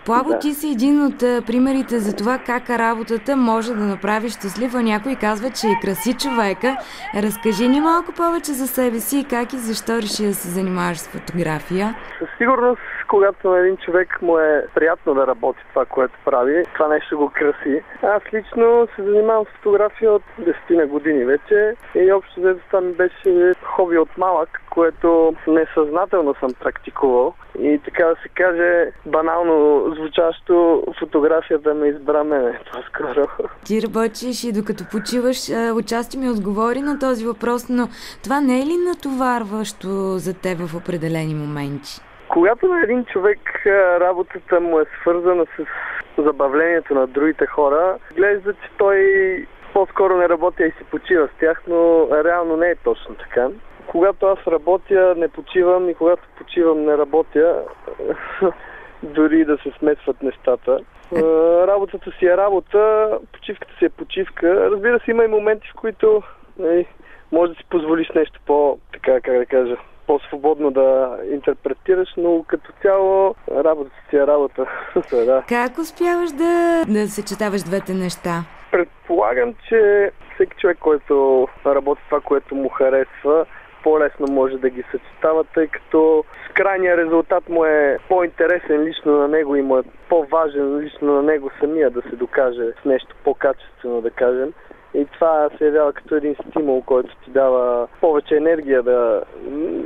Плаво, Да. ти си един от примерите за това как работата може да направи щастлив, а някой казва, че е краси човека. Разкажи ни малко повече за себе си и как и защо реши да се занимаваш с фотография. Със сигурност, когато на един човек му е приятно да работи това, което прави, това нещо го краси. Аз лично се занимавам с фотография от 10 на години вече и общо взето това ми беше хоби от малък, което несъзнателно съм практикувал. И така да се каже, банално звучащо, фотографията ме избра мене по-скоро. Ти работиш и докато почиваш, отчасти ми отговори на този въпрос, но това не е ли натоварващо за теб в определени моменти? Когато на един човек работата му е свързана с забавлението на другите хора, гледа, че той по-скоро не работи и си почива с тях, но реално не е точно така. Когато аз работя, не почивам и когато почивам, не работя, дори да се смесват нещата. Работата си е работа, почивката си е почивка. Разбира се, има и моменти, в които може да си позволиш нещо по-свободно да интерпретираш, но като цяло работата си е работа. Да. Как успяваш да съчетаваш двете неща? Предполагам, че всеки човек, който работи това, което му харесва, по-лесно може да ги съчетава, тъй като крайният резултат му е по-интересен лично на него и му е по-важен лично на него самия да се докаже с нещо по-качествено, да кажем. И това се явява като един стимул, който ти дава повече енергия да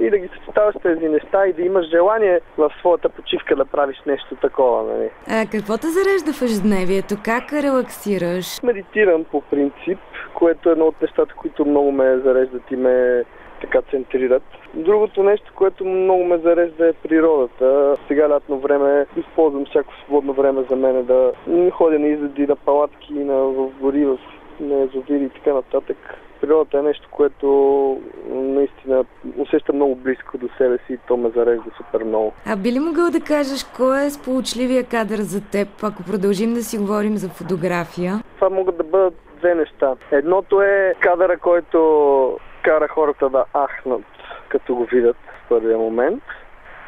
ги съчетаваш тези неща и да имаш желание в своята почивка да правиш нещо такова. Нали? Какво те зарежда в ежедневието? Как релаксираш? Медитирам по принцип, което е едно от нещата, които много ме зареждат и ме така центрират. Другото нещо, което много ме зарежда е природата. Сега лятно време използвам всяко свободно време за мене да ходя на излети, на палатки, в гори, на язовири и така нататък. Природата е нещо, което наистина усещам много близко до себе си и то ме зарежда супер много. А би ли могъл да кажеш кой е сполучливия кадър за теб, ако продължим да си говорим за фотография? Това могат да бъдат две неща. Едното е кадъра, който кара хората да ахнат, като го видят в първия момент.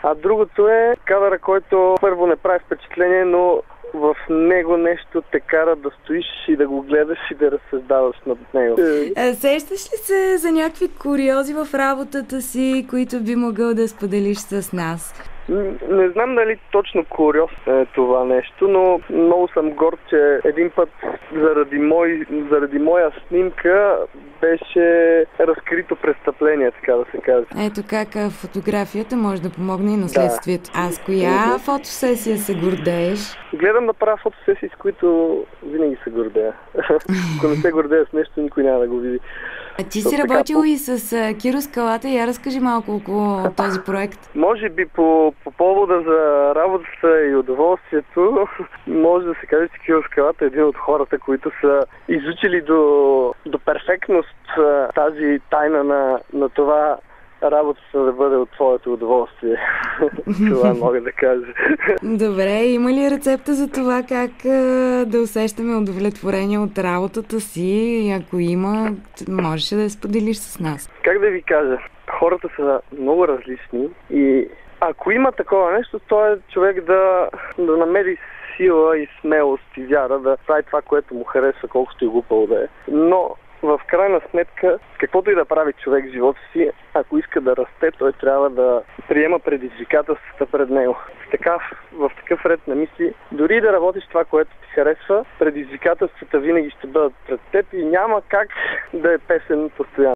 А другото е кадъра, който първо не прави впечатление, но в него нещо те кара да стоиш и да го гледаш и да разсъждаваш над него. Сещаш ли се за някакви куриози в работата си, които би могъл да споделиш с нас? Не знам дали точно куриоз е това нещо, но много съм горд, че един път заради моя снимка беше разкрито престъпление, така да се каже. Ето как фотографията може да помогне и на следствието. А с коя фотосесия се гордееш? Гледам да правя фотосесии, с които винаги се гордея. Ако не се гордея с нещо, никой няма да го види. А ти си работил и с Киро Скалата, я разкажи малко около този проект. Може би по повода за работата и удоволствието, може да се каже, че Киро Скалата е един от хората, които са изучили до перфектност тази тайна на това работата да бъде от твоето удоволствие. Това мога да кажа. Добре, има ли рецепта за това как да усещаме удовлетворение от работата си? Ако има, можеш да я споделиш с нас. Как да ви кажа? Хората са много различни и ако има такова нещо, то е човек да намери сила и смелост и вяра да прави това, което му харесва, колкото и глупаво да е. Но в крайна сметка, каквото и да прави човек в живота си, ако иска да расте, той трябва да приема предизвикателствата пред него. В такъв ред на мисли, дори да работиш това, което ти харесва, предизвикателствата винаги ще бъдат пред теб и няма как да е песен постоянно.